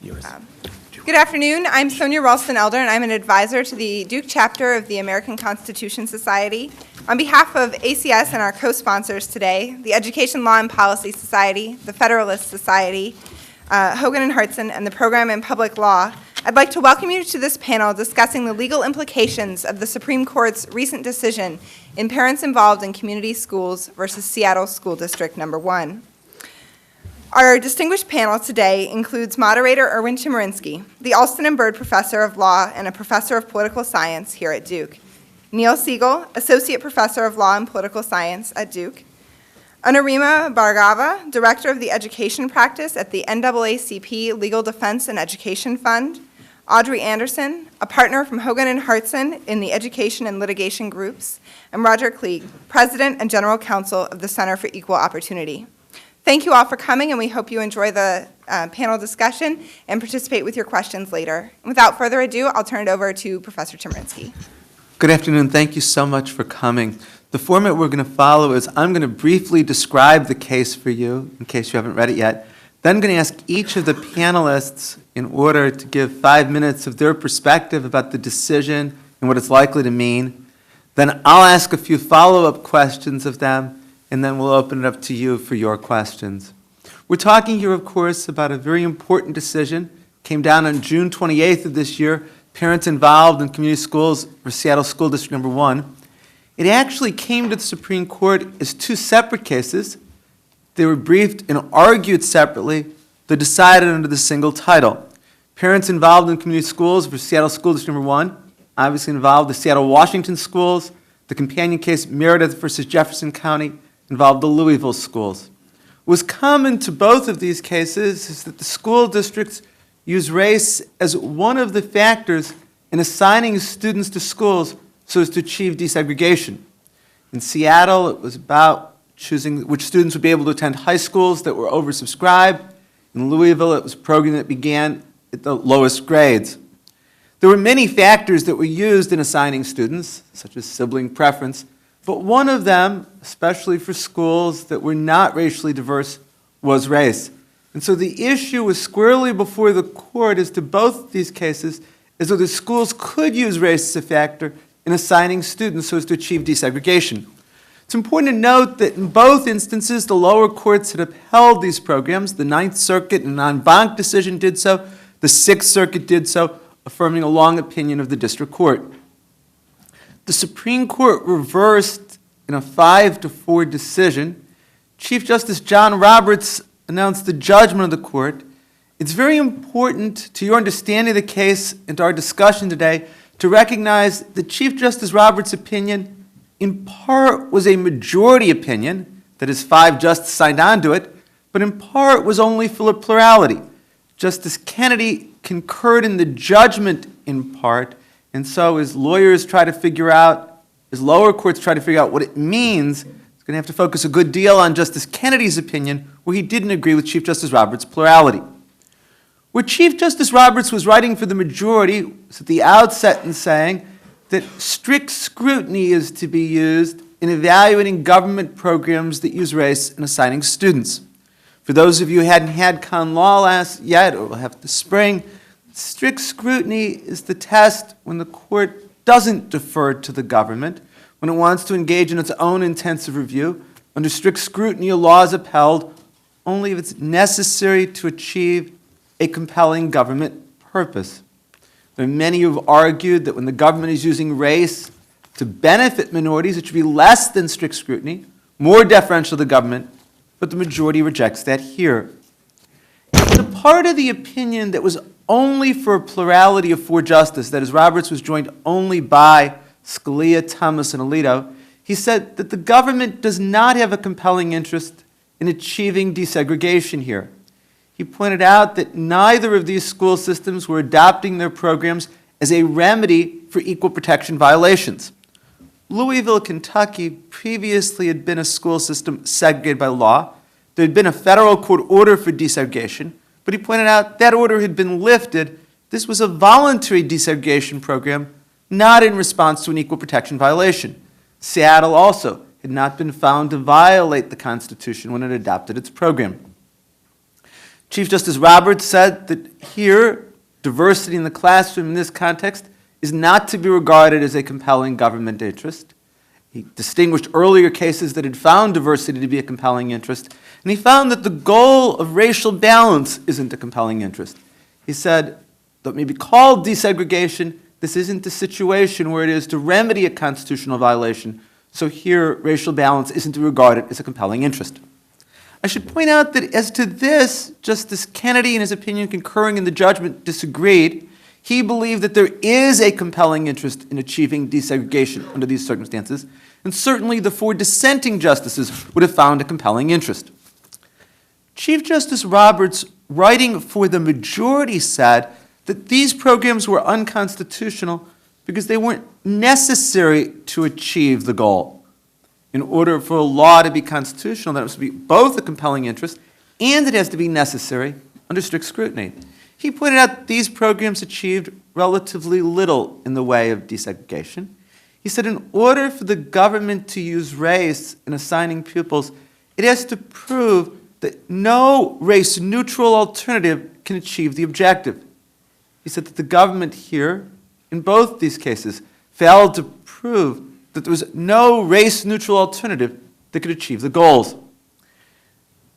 Yours. Good afternoon. I'm Sonia Ralston-Elder, and I'm an advisor to the Duke chapter of the American Constitution Society. On behalf of ACS and our co-sponsors today, the Education Law and Policy Society, the Federalist Society, Hogan and Hartson, and the Program in Public Law, I'd like to welcome you to this panel discussing the legal implications of the Supreme Court's recent decision in Parents Involved in Community Schools versus Seattle School District Number 1. Our distinguished panel today includes moderator Erwin Chemerinsky, the Alston and Bird Professor of Law and a Professor of Political Science here at Duke, Neil Siegel, Associate Professor of Law and Political Science at Duke, Anurima Bhargava, Director of the Education Practice at the NAACP Legal Defense and Education Fund, Audrey Anderson, a partner from Hogan and Hartson in the Education and Litigation Groups, and Roger Clegg, President and General Counsel of the Center for Equal Opportunity. Thank you all for coming, and we hope you enjoy the panel discussion and participate with your questions later. Without further ado, I'll turn it over to Professor Chemerinsky. Good afternoon. Thank you so much for coming. The format we're going to follow is I'm going to briefly describe the case for you, in case you haven't read it yet. Then I'm going to ask each of the panelists in order to give 5 minutes of their perspective about the decision and what it's likely to mean. Then I'll ask a few follow-up questions of them, and then we'll open it up to you for your questions. We're talking here, of course, about a very important decision. Came down on June 28th of this year, Parents Involved in Community Schools for Seattle School District Number 1. It actually came to the Supreme Court as two separate cases. They were briefed and argued separately. They're decided under the single title. Parents Involved in Community Schools for Seattle School District Number 1 obviously involved the Seattle Washington schools. The companion case, Meredith versus Jefferson County, involved the Louisville schools. What was common to both of these cases is that the school districts use race as one of the factors in assigning students to schools so as to achieve desegregation. In Seattle, it was about choosing which students would be able to attend high schools that were oversubscribed. In Louisville, it was a program that began at the lowest grades. There were many factors that were used in assigning students, such as sibling preference, but one of them, especially for schools that were not racially diverse, was race. And so the issue was squarely before the court as to both these cases, as whether schools could use race as a factor in assigning students so as to achieve desegregation. It's important to note that in both instances, the lower courts had upheld these programs. The Ninth Circuit in an en banc decision did so. The Sixth Circuit did so, affirming a long opinion of the district court. The Supreme Court reversed in a 5-4 decision. Chief Justice John Roberts announced the judgment of the court. It's very important to your understanding of the case and to our discussion today to recognize that Chief Justice Roberts' opinion in part was a majority opinion, that is 5 justices signed on to it, but in part was only for a plurality. Justice Kennedy concurred in the judgment in part, and so as lawyers try to figure out, as lower courts try to figure out what it means, it's going to have to focus a good deal on Justice Kennedy's opinion, where he didn't agree with Chief Justice Roberts' plurality. Where Chief Justice Roberts was writing for the majority was at the outset in saying that strict scrutiny is to be used in evaluating government programs that use race in assigning students. For those of you who hadn't had con law yet, or will have this spring, strict scrutiny is the test when the court doesn't defer to the government, when it wants to engage in its own intensive review. Under strict scrutiny, a law is upheld only if it's necessary to achieve a compelling government purpose. There are many who have argued that when the government is using race to benefit minorities, it should be less than strict scrutiny, more deferential to the government, but the majority rejects that here. The part of the opinion that was only for a plurality of 4 justices, that is, Roberts was joined only by Scalia, Thomas, and Alito, he said that the government does not have a compelling interest in achieving desegregation here. He pointed out that neither of these school systems were adopting their programs as a remedy for equal protection violations. Louisville, Kentucky previously had been a school system segregated by law. There had been a federal court order for desegregation, but he pointed out that order had been lifted. This was a voluntary desegregation program, not in response to an equal protection violation. Seattle also had not been found to violate the Constitution when it adopted its program. Chief Justice Roberts said that here, diversity in the classroom in this context is not to be regarded as a compelling government interest. He distinguished earlier cases that had found diversity to be a compelling interest, and he found that the goal of racial balance isn't a compelling interest. He said, though it may be called desegregation, this isn't a situation where it is to remedy a constitutional violation, so here racial balance isn't to be regarded as a compelling interest. I should point out that as to this, Justice Kennedy, in his opinion concurring in the judgment, disagreed. He believed that there is a compelling interest in achieving desegregation under these circumstances, and certainly the 4 dissenting justices would have found a compelling interest. Chief Justice Roberts, writing for the majority, said that these programs were unconstitutional because they weren't necessary to achieve the goal. In order for a law to be constitutional, that must be both a compelling interest and it has to be necessary under strict scrutiny. He pointed out that these programs achieved relatively little in the way of desegregation. He said in order for the government to use race in assigning pupils, it has to prove that no race-neutral alternative can achieve the objective. He said that the government here, in both these cases, failed to prove that there was no race-neutral alternative that could achieve the goals.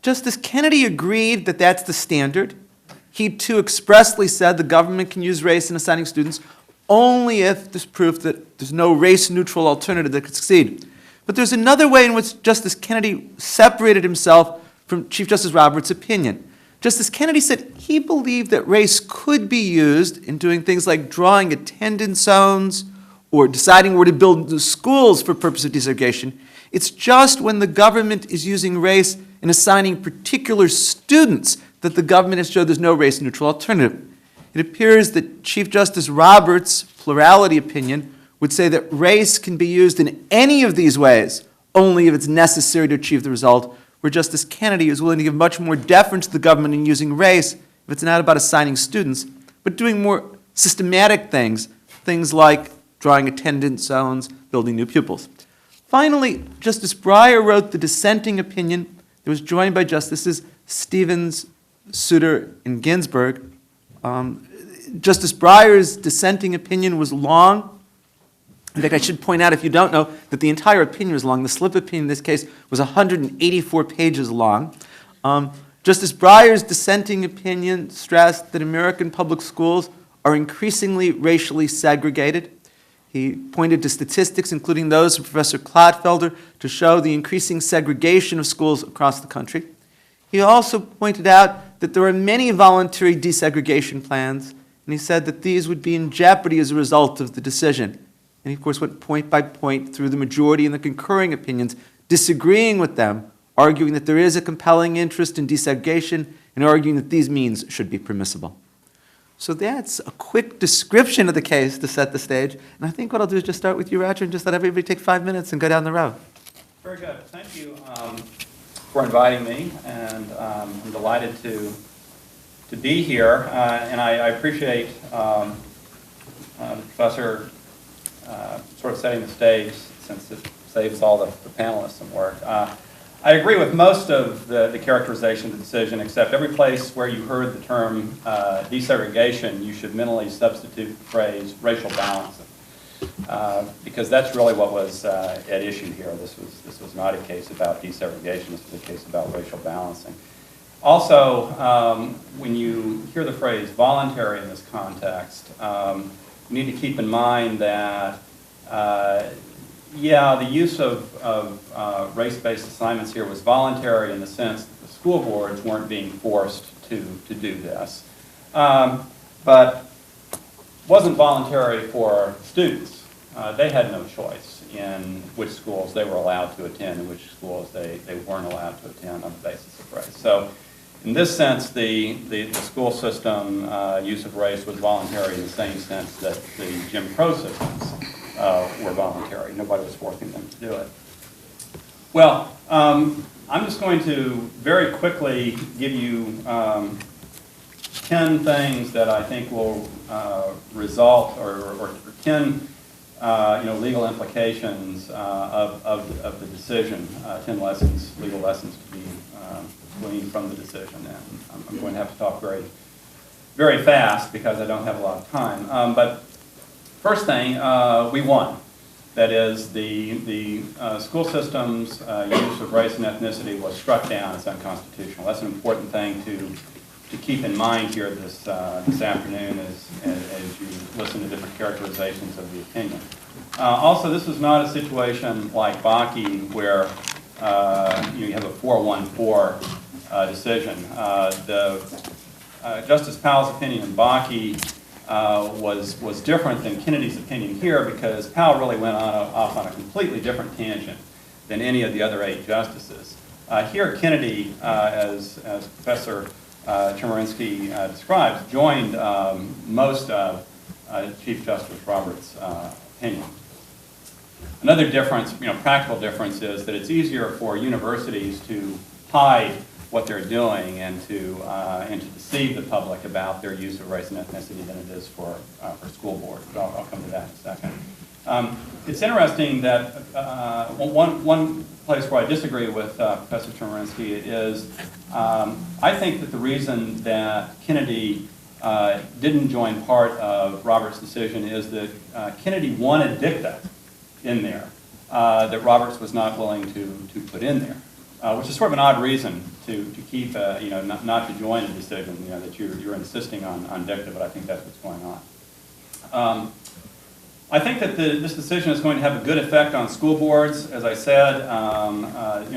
Justice Kennedy agreed that that's the standard. He too expressly said the government can use race in assigning students only if there's proof that there's no race-neutral alternative that could succeed. But there's another way in which Justice Kennedy separated himself from Chief Justice Roberts' opinion. Justice Kennedy said he believed that race could be used in doing things like drawing attendance zones or deciding where to build new schools for purpose of desegregation. It's just when the government is using race in assigning particular students that the government has showed there's no race-neutral alternative. It appears that Chief Justice Roberts' plurality opinion would say that race can be used in any of these ways only if it's necessary to achieve the result, where Justice Kennedy is willing to give much more deference to the government in using race if it's not about assigning students, but doing more systematic things, things like drawing attendance zones, building new pupils. Finally, Justice Breyer wrote the dissenting opinion that was joined by Justices Stevens, Souter, and Ginsburg. Justice Breyer's dissenting opinion was long. In fact, I should point out, if you don't know, that the entire opinion was long. The slip opinion in this case was 184 pages long. Justice Breyer's dissenting opinion stressed that American public schools are increasingly racially segregated. He pointed to statistics, including those from Professor Clodfelder, to show the increasing segregation of schools across the country. He also pointed out that there are many voluntary desegregation plans, and he said that these would be in jeopardy as a result of the decision. And he, of course, went point by point through the majority and the concurring opinions, disagreeing with them, arguing that there is a compelling interest in desegregation, and arguing that these means should be permissible. So that's a quick description of the case to set the stage. And I think what I'll do is just start with you, Roger, and just let everybody take 5 minutes and go down the road. Very good. Thank you for inviting me, and I'm delighted to be here. And I appreciate the professor sort of setting the stage, since it saves all the panelists some work. I agree with most of the characterization of the decision, except every place where you heard the term desegregation, you should mentally substitute the phrase racial balancing, because that's really what was at issue here. This was not a case about desegregation. This was a case about racial balancing. Also, when you hear the phrase voluntary in this context, you need to keep in mind that the use of race-based assignments here was voluntary in the sense that the school boards weren't being forced to do this. But wasn't voluntary for students. They had no choice in which schools they were allowed to attend and which schools they weren't allowed to attend on the basis of race. So in this sense, the school system use of race was voluntary in the same sense that the Jim Crow systems were voluntary. Nobody was forcing them to do it. Well, I'm just going to very quickly give you 10 things that I think will result, or 10 legal implications of the decision, 10 lessons, legal lessons to be glean from the decision. And I'm going to have to talk very fast because I don't have a lot of time. But first thing, we won. That is, the school system's use of race and ethnicity was struck down as unconstitutional. That's an important thing to keep in mind here this afternoon as you listen to different characterizations of the opinion. Also, this is not a situation like Bakke where you have a 4-1-4 decision. Justice Powell's opinion in Bakke was different than Kennedy's opinion here because Powell really went off on a completely different tangent than any of the other 8 justices. Here, Kennedy, as Professor Chemerinsky describes, joined most of Chief Justice Roberts' opinion. Another difference, practical difference, is that it's easier for universities to hide what they're doing and to deceive the public about their use of race and ethnicity than it is for school boards. But I'll come to that in a second. It's interesting that one place where I disagree with Professor Chemerinsky is I think that the reason that Kennedy didn't join part of Roberts' decision is that Kennedy wanted dicta in there that Roberts was not willing to put in there. Which is sort of an odd reason to keep, not to join a decision, that you're insisting on dicta, but I think that's what's going on. I think that this decision is going to have a good effect on school boards. As I said,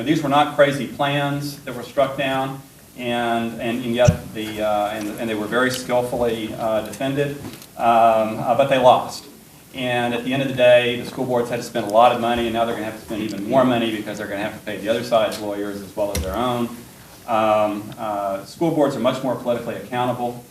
these were not crazy plans that were struck down, and yet they were very skillfully defended, but they lost. And at the end of the day, the school boards had to spend a lot of money, and now they're going to have to spend even more money because they're going to have to pay the other side's lawyers as well as their own. School boards are much more politically accountable.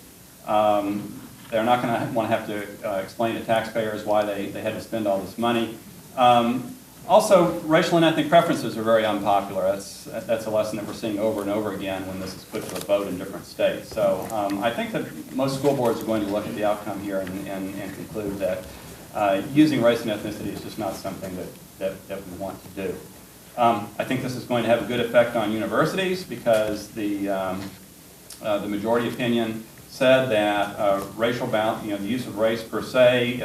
They're not going to want to have to explain to taxpayers why they had to spend all this money. Also, racial and ethnic preferences are very unpopular. That's a lesson that we're seeing over and over again when this is put to a vote in different states. So I think that most school boards are going to look at the outcome here and conclude that using race and ethnicity is just not something that we want to do. I think this is going to have a good effect on universities because the majority opinion said that the use of race per se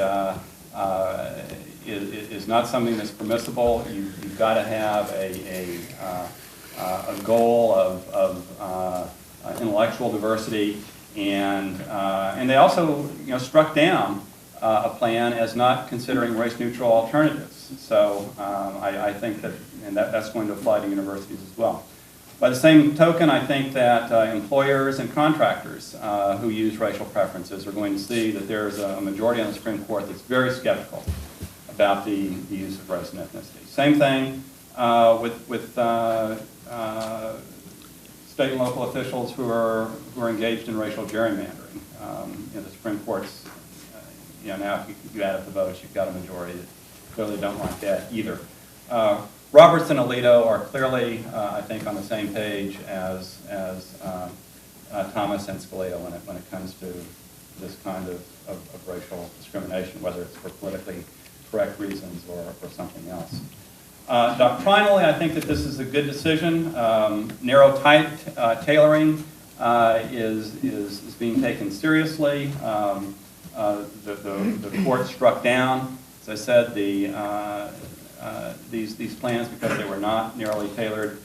is not something that's permissible. You've got to have a goal of intellectual diversity, and they also struck down a plan as not considering race-neutral alternatives. So I think that's going to apply to universities as well. By the same token, I think that employers and contractors who use racial preferences are going to see that there's a majority on the Supreme Court that's very skeptical about the use of race and ethnicity. Same thing with state and local officials who are engaged in racial gerrymandering. The Supreme Court's now if you add up the votes, you've got a majority that clearly don't like that either. Roberts and Alito are clearly, I think, on the same page as Thomas and Scalia when it comes to this kind of racial discrimination, whether it's for politically correct reasons or something else. Doctrinally, I think that this is a good decision. Narrow tailoring is being taken seriously. The court struck down, as I said, these plans because they were not narrowly tailored.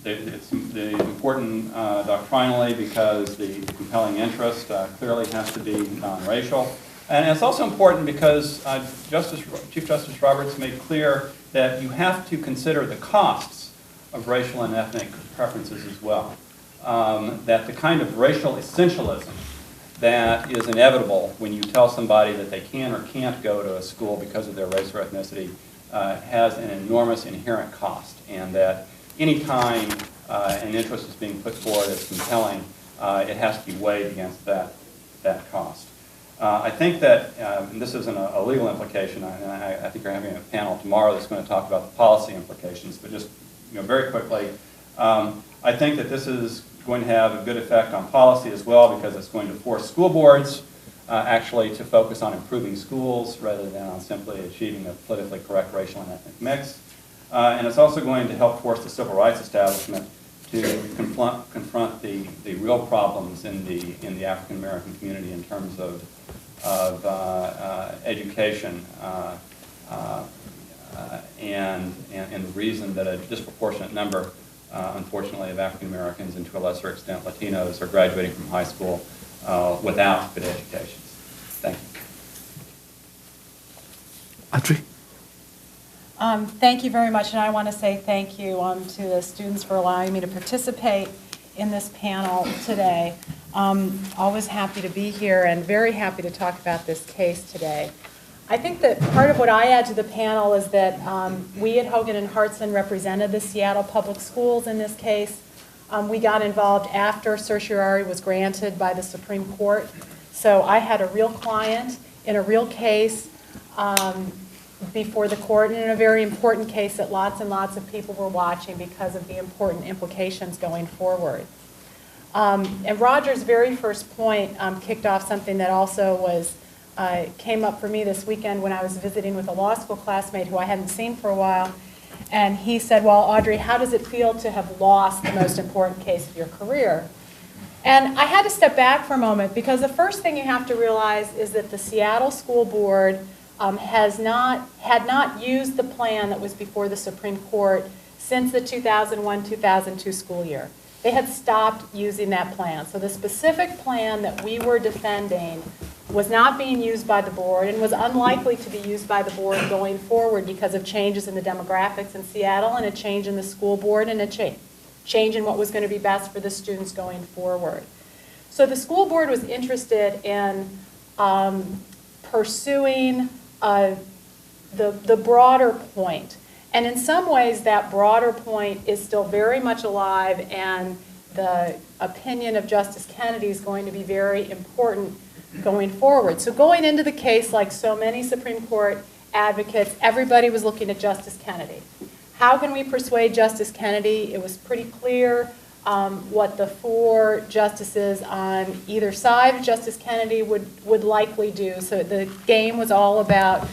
It's important doctrinally because the compelling interest clearly has to be non-racial. And it's also important because Chief Justice Roberts made clear that you have to consider the costs of racial and ethnic preferences as well. That the kind of racial essentialism that is inevitable when you tell somebody that they can or can't go to a school because of their race or ethnicity has an enormous inherent cost, and that any time an interest is being put forward as compelling, it has to be weighed against that cost. I think that, and this isn't a legal implication, I think we're having a panel tomorrow that's going to talk about the policy implications, but just very quickly, I think that this is going to have a good effect on policy as well because it's going to force school boards actually to focus on improving schools rather than on simply achieving a politically correct racial and ethnic mix. and it's also going to help force the civil rights establishment to confront the real problems in the African American community in terms of education and the reason that a disproportionate number, unfortunately, of African Americans and to a lesser extent Latinos are graduating from high school without good educations. Thank you. Audrey? Thank you very much, and I want to say thank you to the students for allowing me to participate in this panel today. Always happy to be here and very happy to talk about this case today. I think that part of what I add to the panel is that we at Hogan and Hartson represented the Seattle Public Schools in this case. We got involved after certiorari was granted by the Supreme Court. So I had a real client in a real case before the court, and in a very important case that lots and lots of people were watching because of the important implications going forward. And Roger's very first point kicked off something that also was came up for me this weekend when I was visiting with a law school classmate who I hadn't seen for a while. And he said, well, Audrey, how does it feel to have lost the most important case of your career? And I had to step back for a moment because the first thing you have to realize is that the Seattle School Board had not used the plan that was before the Supreme Court since the 2001-2002 school year. They had stopped using that plan. So the specific plan that we were defending was not being used by the board and was unlikely to be used by the board going forward because of changes in the demographics in Seattle and a change in the school board and a change in what was going to be best for the students going forward. So the school board was interested in pursuing the broader point. And in some ways, that broader point is still very much alive, and the opinion of Justice Kennedy is going to be very important going forward. So going into the case, like so many Supreme Court advocates, everybody was looking at Justice Kennedy. How can we persuade Justice Kennedy? It was pretty clear what the four justices on either side of Justice Kennedy would likely do. So the game was all about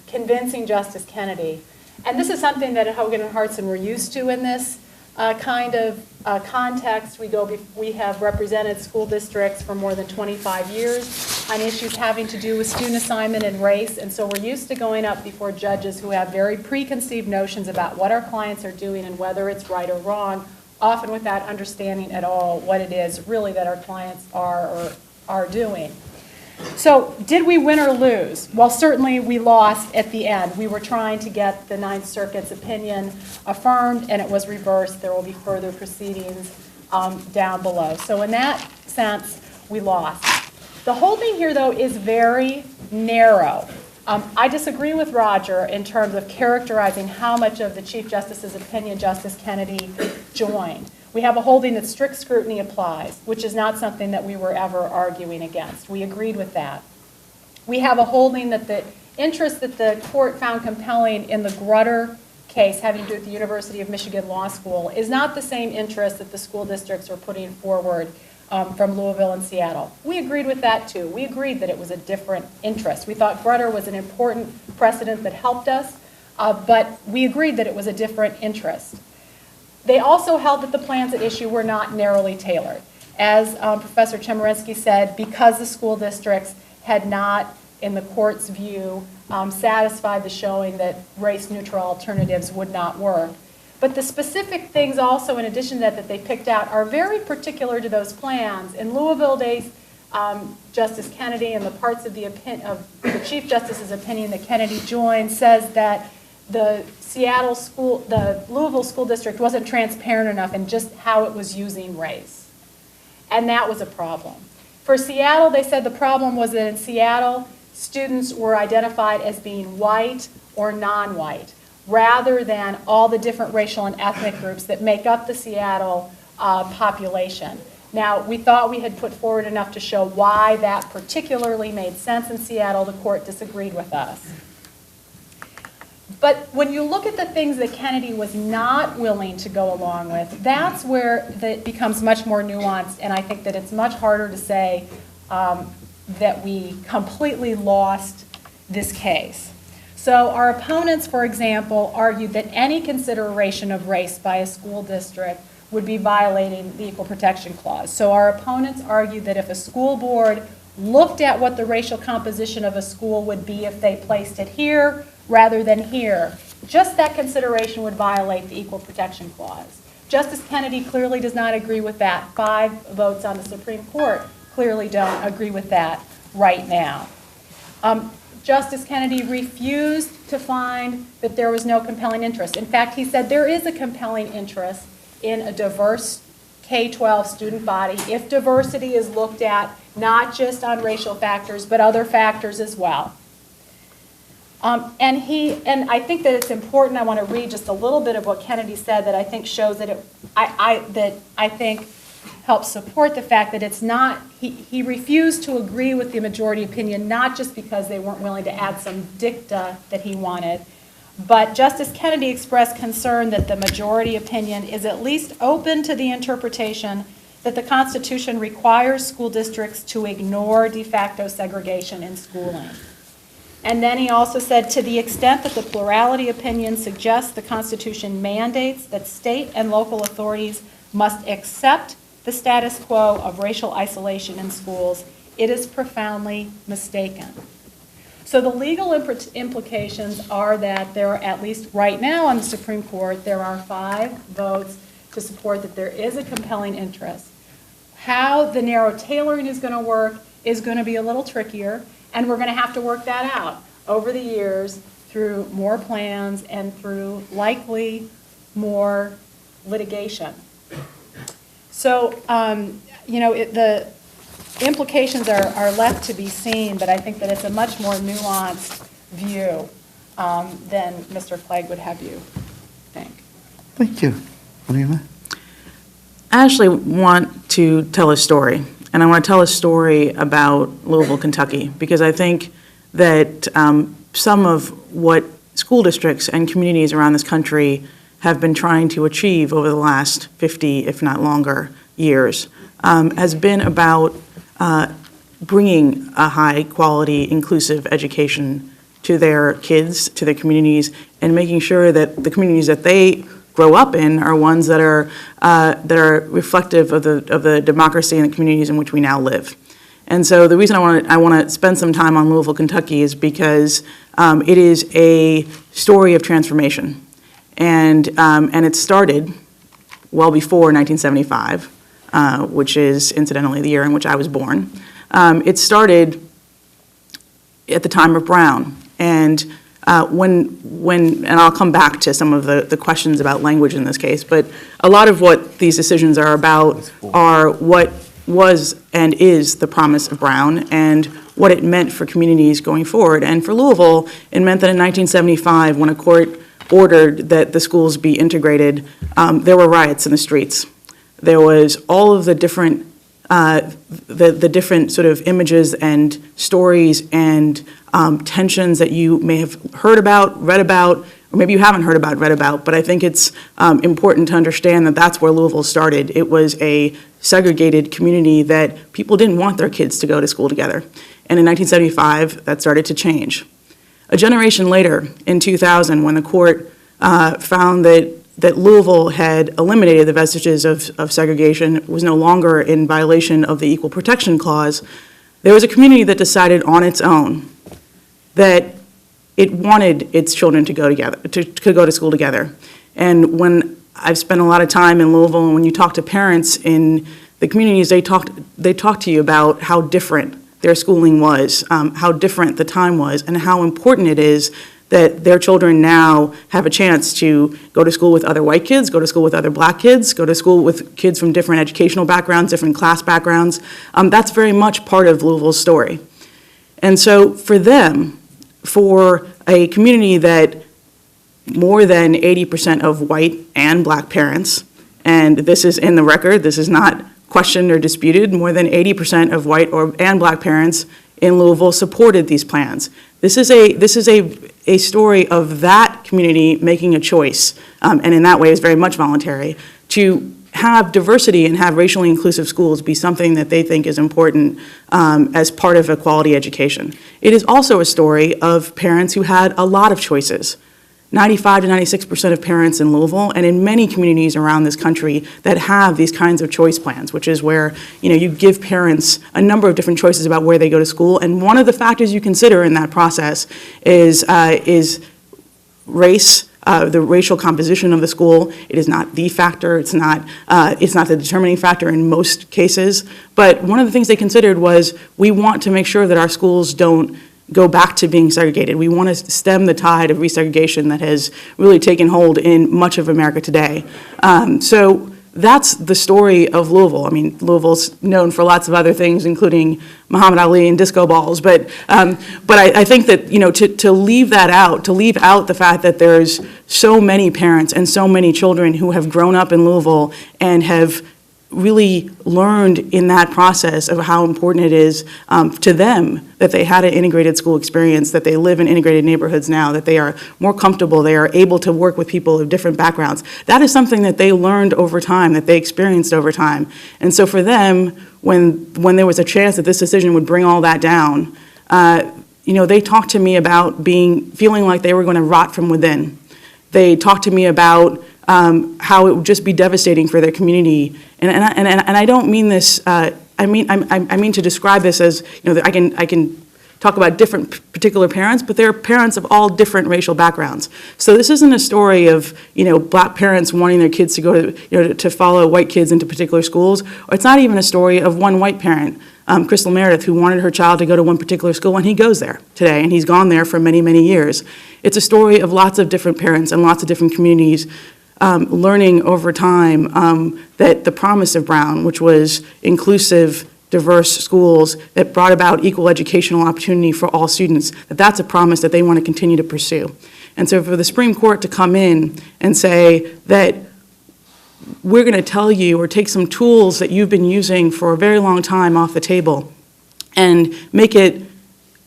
convincing Justice Kennedy. And this is something that Hogan and Hartson were used to in this kind of context. We have represented school districts for more than 25 years on issues having to do with student assignment and race, and so we're used to going up before judges who have very preconceived notions about what our clients are doing and whether it's right or wrong, often without understanding at all what it is really that our clients are or are doing. So did we win or lose? Well, certainly we lost at the end. We were trying to get the Ninth Circuit's opinion affirmed, and it was reversed. There will be further proceedings down below. So in that sense, we lost. The holding here, though, is very narrow. I disagree with Roger in terms of characterizing how much of the Chief Justice's opinion Justice Kennedy joined. We have a holding that strict scrutiny applies, which is not something that we were ever arguing against. We agreed with that. We have a holding that the interest that the court found compelling in the Grutter case having to do with the University of Michigan Law School is not the same interest that the school districts are putting forward from Louisville and Seattle. We agreed with that too. We agreed that it was a different interest. We thought Grutter was an important precedent that helped us, but we agreed that it was a different interest. They also held that the plans at issue were not narrowly tailored. As Professor Chemerinsky said, because the school districts had not, in the court's view, satisfied the showing that race-neutral alternatives would not work. But the specific things also, in addition to that they picked out, are very particular to those plans. In Louisville, Justice Kennedy and the parts of the Chief Justice's opinion that Kennedy joined says that the Louisville School District wasn't transparent enough in just how it was using race. And that was a problem. For Seattle, they said the problem was that in Seattle, students were identified as being white or non-white, rather than all the different racial and ethnic groups that make up the Seattle population. Now, we thought we had put forward enough to show why that particularly made sense in Seattle. The court disagreed with us. But when you look at the things that Kennedy was not willing to go along with, that's where it becomes much more nuanced, and I think that it's much harder to say that we completely lost this case. So our opponents, for example, argued that any consideration of race by a school district would be violating the Equal Protection Clause. So our opponents argued that if a school board looked at what the racial composition of a school would be if they placed it here rather than here, just that consideration would violate the Equal Protection Clause. Justice Kennedy clearly does not agree with that. 5 votes on the Supreme Court clearly don't agree with that right now. Justice Kennedy refused to find that there was no compelling interest. In fact, he said there is a compelling interest in a diverse K-12 student body if diversity is looked at not just on racial factors, but other factors as well. And I think that it's important. I want to read just a little bit of what Kennedy said that I think shows that I think helps support the fact that it's not. He refused to agree with the majority opinion, not just because they weren't willing to add some dicta that he wanted, but Justice Kennedy expressed concern that the majority opinion is at least open to the interpretation that the Constitution requires school districts to ignore de facto segregation in schooling. And then he also said, to the extent that the plurality opinion suggests the Constitution mandates that state and local authorities must accept the status quo of racial isolation in schools, it is profoundly mistaken. So the legal implications are that there are, at least right now on the Supreme Court, there are 5 votes to support that there is a compelling interest. How the narrow tailoring is going to work is going to be a little trickier, and we're going to have to work that out over the years through more plans and through likely more litigation. So, the implications are left to be seen, but I think that it's a much more nuanced view than Mr. Clegg would have you think. Thank you. Anurima? I actually want to tell a story, and I want to tell a story about Louisville, Kentucky, because I think that some of what school districts and communities around this country have been trying to achieve over the last 50, if not longer, years has been about bringing a high-quality, inclusive education to their kids, to their communities, and making sure that the communities that they grow up in are ones that are reflective of the democracy and the communities in which we now live. And so the reason I want to spend some time on Louisville, Kentucky is because it is a story of transformation. And it started well before 1975, which is incidentally the year in which I was born. It started at the time of Brown. And and I'll come back to some of the questions about language in this case, but a lot of what these decisions are about are what was and is the promise of Brown and what it meant for communities going forward. And for Louisville, it meant that in 1975, when a court ordered that the schools be integrated, there were riots in the streets. There was all of the different the different sort of images and stories and tensions that you may have heard about, read about, or maybe you haven't heard about, read about, but I think it's important to understand that that's where Louisville started. It was a segregated community that people didn't want their kids to go to school together. And in 1975, that started to change. A generation later, in 2000, when the court found that Louisville had eliminated the vestiges of segregation, was no longer in violation of the Equal Protection Clause, there was a community that decided on its own that it wanted its children to go together, to go to school together. And when I've spent a lot of time in Louisville, and when you talk to parents in the communities, they talk to you about how different their schooling was, how different the time was, and how important it is that their children now have a chance to go to school with other white kids, go to school with other black kids, go to school with kids from different educational backgrounds, different class backgrounds. That's very much part of Louisville's story. And so for them, for a community that more than 80% of white and black parents, and this is in the record, this is not questioned or disputed, more than 80% of white and black parents in Louisville supported these plans. This is a story of that community making a choice, and in that way is very much voluntary, to have diversity and have racially inclusive schools be something that they think is important as part of a quality education. It is also a story of parents who had a lot of choices. 95 to 96% of parents in Louisville and in many communities around this country that have these kinds of choice plans, which is where you give parents a number of different choices about where they go to school. And one of the factors you consider in that process is race, the racial composition of the school. It is not the factor. It's not the determining factor in most cases. But one of the things they considered was we want to make sure that our schools don't go back to being segregated. We want to stem the tide of resegregation that has really taken hold in much of America today. So that's the story of Louisville. I mean, Louisville's known for lots of other things, including Muhammad Ali and disco balls. But I think that to leave that out, to leave out the fact that there's so many parents and so many children who have grown up in Louisville and have really learned in that process of how important it is to them that they had an integrated school experience, that they live in integrated neighborhoods now, that they are more comfortable, they are able to work with people of different backgrounds. That is something that they learned over time, that they experienced over time. And so for them, when there was a chance that this decision would bring all that down, they talked to me about feeling like they were going to rot from within. They talked to me about how it would just be devastating for their community, and I don't mean this. I mean to describe this as I can talk about different particular parents, but they're parents of all different racial backgrounds. So this isn't a story of black parents wanting their kids to go to to follow white kids into particular schools, or it's not even a story of one white parent, Crystal Meredith, who wanted her child to go to one particular school, and he goes there today, and he's gone there for many, many years. It's a story of lots of different parents and lots of different communities learning over time that the promise of Brown, which was inclusive, diverse schools that brought about equal educational opportunity for all students, that's a promise that they want to continue to pursue. And so for the Supreme Court to come in and say that we're going to tell you or take some tools that you've been using for a very long time off the table and make it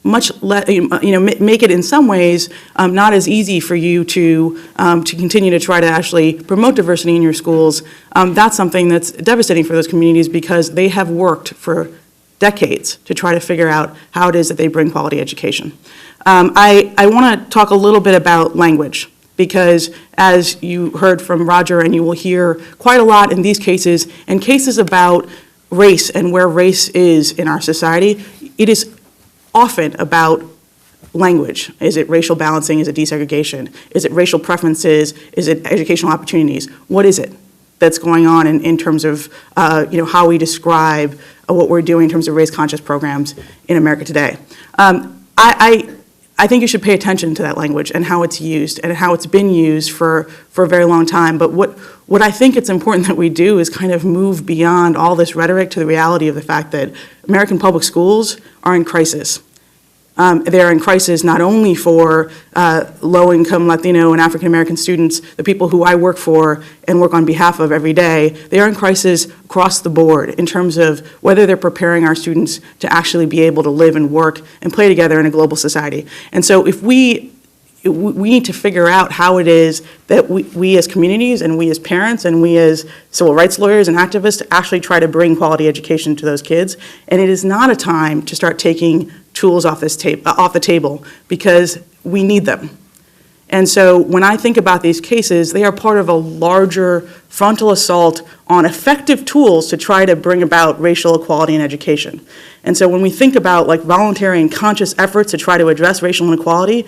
much less, make it in some ways not as easy for you to continue to try to actually promote diversity in your schools. That's something that's devastating for those communities because they have worked for decades to try to figure out how it is that they bring quality education. I want to talk a little bit about language because as you heard from Roger and you will hear quite a lot in these cases and cases about race and where race is in our society, it is often about language. Is it racial balancing? Is it desegregation? Is it racial preferences? Is it educational opportunities? What is it that's going on in terms of how we describe what we're doing in terms of race-conscious programs in America today? I think you should pay attention to that language and how it's used and how it's been used for a very long time. But what I think it's important that we do is kind of move beyond all this rhetoric to the reality of the fact that American public schools are in crisis. They're in crisis not only for low-income Latino and African-American students, the people who I work for and work on behalf of every day, they are in crisis across the board in terms of whether they're preparing our students to actually be able to live and work and play together in a global society. And so if we need to figure out how it is that we as communities and we as parents and we as civil rights lawyers and activists actually try to bring quality education to those kids. And it is not a time to start taking tools off the table because we need them. And so when I think about these cases, they are part of a larger frontal assault on effective tools to try to bring about racial equality in education. And so when we think about voluntary and conscious efforts to try to address racial inequality,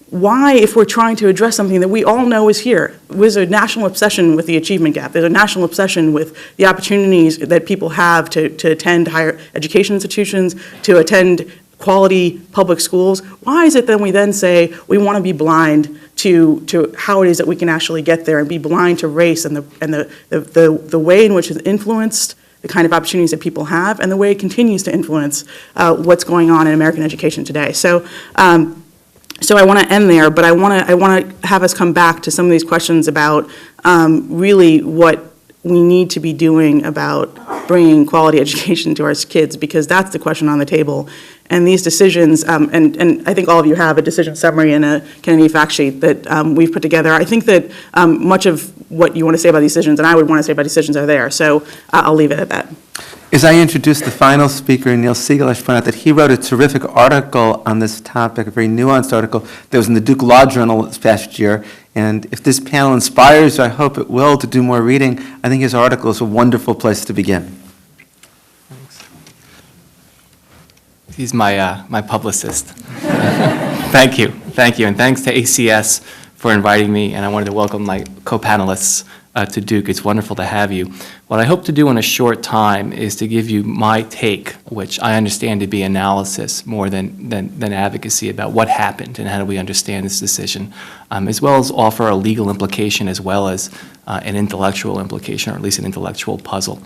why, if we're trying to address something that we all know is here, there's a national obsession with the achievement gap, there's a national obsession with the opportunities that people have to attend higher education institutions, to attend quality public schools, why is it that we then say we want to be blind to how it is that we can actually get there and be blind to race and the way in which it's influenced the kind of opportunities that people have and the way it continues to influence what's going on in American education today. So I want to end there, but I want to have us come back to some of these questions about really what we need to be doing about bringing quality education to our kids, because that's the question on the table. And these decisions, and I think all of you have a decision summary and a Kennedy fact sheet that we've put together. I think that much of what you want to say about these decisions, and I would want to say about decisions, are there. So I'll leave it at that. As I introduce the final speaker, Neil Siegel, I should point out that he wrote a terrific article on this topic, a very nuanced article that was in the Duke Law Journal this past year. And if this panel inspires you, I hope it will, to do more reading, I think his article is a wonderful place to begin. He's my publicist. Thank you, and thanks to ACS for inviting me, and I wanted to welcome my co-panelists to Duke. It's wonderful to have you. What I hope to do in a short time is to give you my take, which I understand to be analysis more than advocacy about what happened and how do we understand this decision, as well as offer a legal implication as well as an intellectual implication, or at least an intellectual puzzle.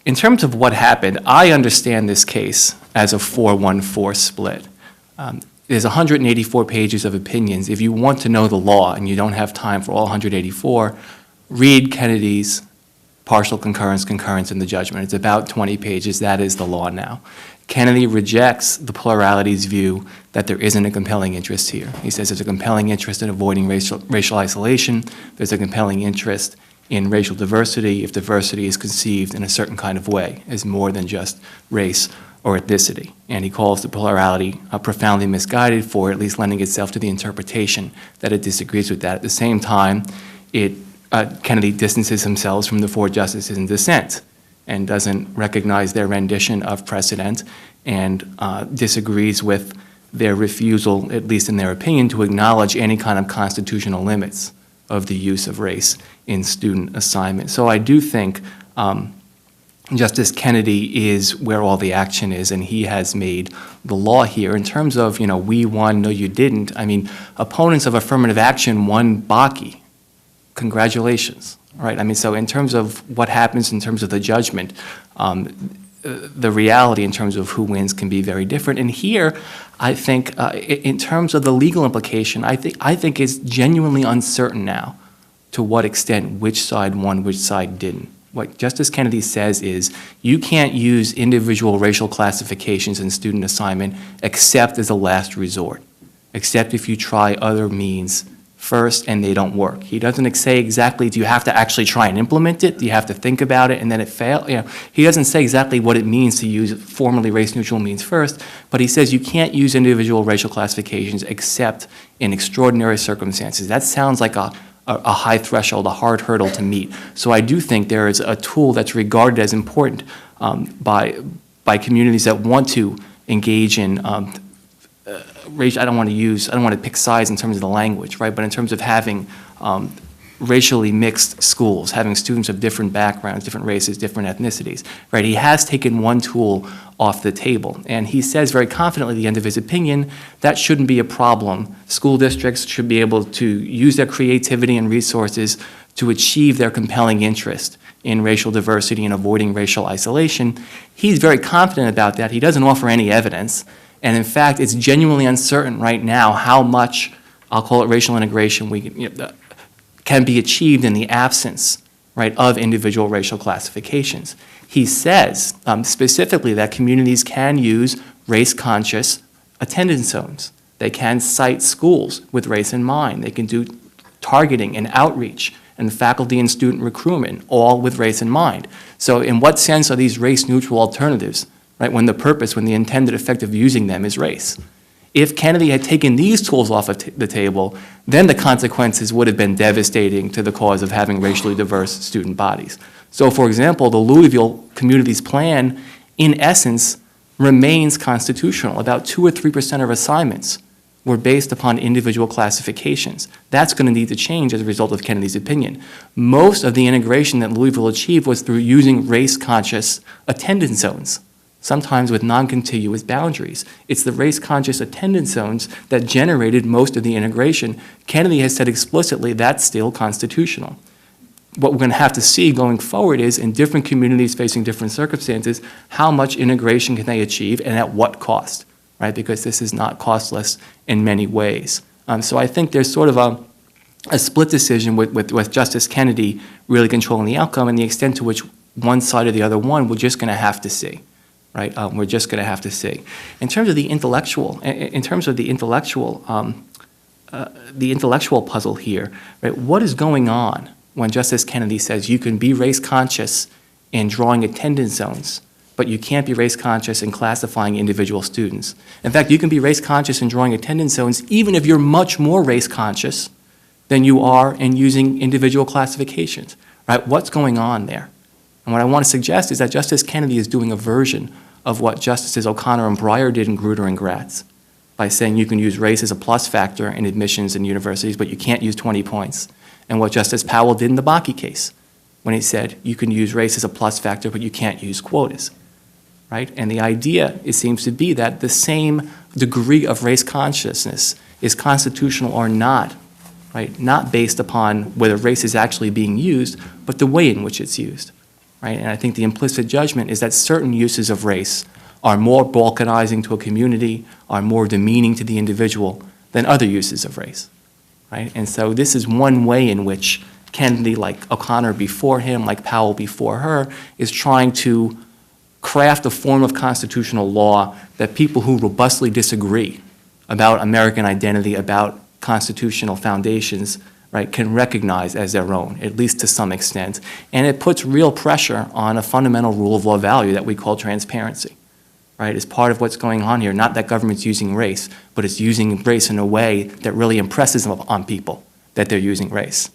In terms of what happened, I understand this case as a 4-1-4 split. There's 184 pages of opinions. If you want to know the law and you don't have time for all 184, read Kennedy's partial concurrence in the judgment. It's about 20 pages. That is the law now. Kennedy rejects the plurality's view that there isn't a compelling interest here. He says there's a compelling interest in avoiding racial isolation. There's a compelling interest in racial diversity if diversity is conceived in a certain kind of way as more than just race or ethnicity. And he calls the plurality profoundly misguided for at least lending itself to the interpretation that it disagrees with that. At the same time, Kennedy distances himself from the four justices in dissent and doesn't recognize their rendition of precedent and disagrees with their refusal, at least in their opinion, to acknowledge any kind of constitutional limits of the use of race in student assignment. So I do think Justice Kennedy is where all the action is, and he has made the law here. In terms of, we won, no you didn't, I mean, opponents of affirmative action won Bakke. Congratulations, right? I mean, so in terms of what happens in terms of the judgment, the reality in terms of who wins can be very different. And here, I think, in terms of the legal implication, I think it's genuinely uncertain now to what extent which side won, which side didn't. What Justice Kennedy says is you can't use individual racial classifications in student assignment except as a last resort, except if you try other means first and they don't work. He doesn't say exactly, do you have to actually try and implement it? Do you have to think about it and then it fails? He doesn't say exactly what it means to use formally race-neutral means first, but he says you can't use individual racial classifications except in extraordinary circumstances. That sounds like a high threshold, a hard hurdle to meet. So I do think there is a tool that's regarded as important by communities that want to engage in I don't want to pick sides in terms of the language, right? But in terms of having racially mixed schools, having students of different backgrounds, different races, different ethnicities, right? He has taken one tool off the table, and he says very confidently at the end of his opinion that shouldn't be a problem. School districts should be able to use their creativity and resources to achieve their compelling interest in racial diversity and avoiding racial isolation. He's very confident about that. He doesn't offer any evidence. And in fact, it's genuinely uncertain right now how much, I'll call it racial integration, can be achieved in the absence, right, of individual racial classifications. He says specifically that communities can use race-conscious attendance zones. They can cite schools with race in mind. They can do targeting and outreach and faculty and student recruitment, all with race in mind. So in what sense are these race-neutral alternatives? Right, when the intended effect of using them is race. If Kennedy had taken these tools off of the table, then the consequences would have been devastating to the cause of having racially diverse student bodies. So, for example, the Louisville Communities Plan, in essence, remains constitutional. About 2 or 3% of assignments were based upon individual classifications. That's going to need to change as a result of Kennedy's opinion. Most of the integration that Louisville achieved was through using race-conscious attendance zones, sometimes with non-contiguous boundaries. It's the race-conscious attendance zones that generated most of the integration. Kennedy has said explicitly that's still constitutional. What we're going to have to see going forward is, in different communities facing different circumstances, how much integration can they achieve and at what cost, right? Because this is not costless in many ways. So I think there's sort of a split decision with Justice Kennedy really controlling the outcome, and the extent to which one side or the other won, we're just going to have to see. right? We're just going to have to see. In terms of the intellectual, the intellectual puzzle here, right? What is going on when Justice Kennedy says you can be race conscious in drawing attendance zones, but you can't be race conscious in classifying individual students? In fact, you can be race conscious in drawing attendance zones even if you're much more race conscious than you are in using individual classifications, right? What's going on there? And what I want to suggest is that Justice Kennedy is doing a version of what Justices O'Connor and Breyer did in Grutter and Gratz, by saying you can use race as a plus factor in admissions in universities, but you can't use 20 points. And what Justice Powell did in the Bakke case, when he said you can use race as a plus factor, but you can't use quotas, right? And the idea, it seems to be, that the same degree of race consciousness is constitutional or not, right? Not based upon whether race is actually being used, but the way in which it's used, right? And I think the implicit judgment is that certain uses of race are more balkanizing to a community, are more demeaning to the individual than other uses of race, right? And so this is one way in which Kennedy, like O'Connor before him, like Powell before her, is trying to craft a form of constitutional law that people who robustly disagree about American identity, about constitutional foundations, right, can recognize as their own, at least to some extent. And it puts real pressure on a fundamental rule of law value that we call transparency. Right, is part of what's going on here. Not that government's using race, but it's using race in a way that really impresses on people that they're using race.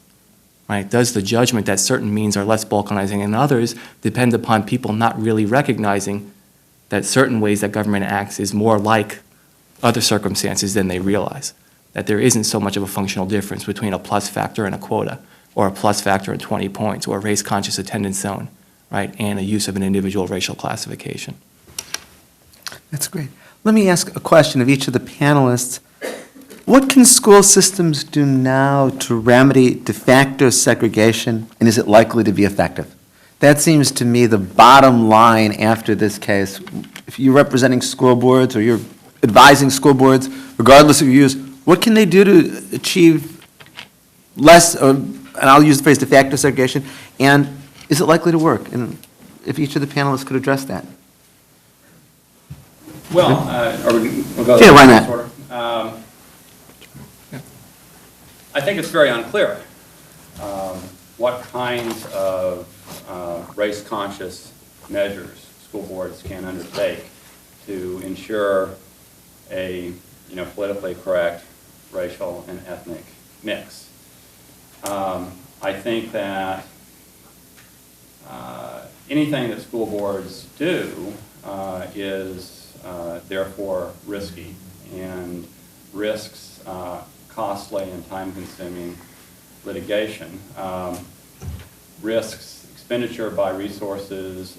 Right? Does the judgment that certain means are less balkanizing than others depend upon people not really recognizing that certain ways that government acts is more like other circumstances than they realize? That there isn't so much of a functional difference between a plus factor and a quota, or a plus factor and 20 points, or a race-conscious attendance zone, right, and a use of an individual racial classification. That's great. Let me ask a question of each of the panelists. What can school systems do now to remedy de facto segregation, and is it likely to be effective? That seems to me the bottom line after this case. If you're representing school boards or you're advising school boards, regardless of your views, what can they do to achieve less, and I'll use the phrase de facto segregation, and is it likely to work? And if each of the panelists could address that. Well, we'll go Yeah, why not? order. I think it's very unclear what kinds of race-conscious measures school boards can undertake to ensure a politically correct racial and ethnic mix. I think that anything that school boards do is therefore risky and risks costly and time-consuming litigation, risks expenditure by resources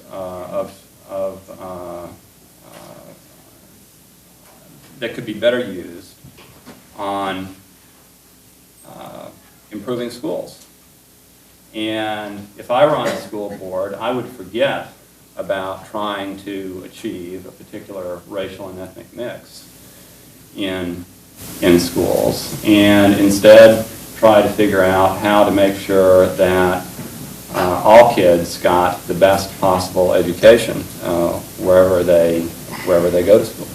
that could be better used on improving schools. And if I were on a school board, I would forget about trying to achieve a particular racial and ethnic mix in schools, and instead try to figure out how to make sure that all kids got the best possible education wherever they go to school.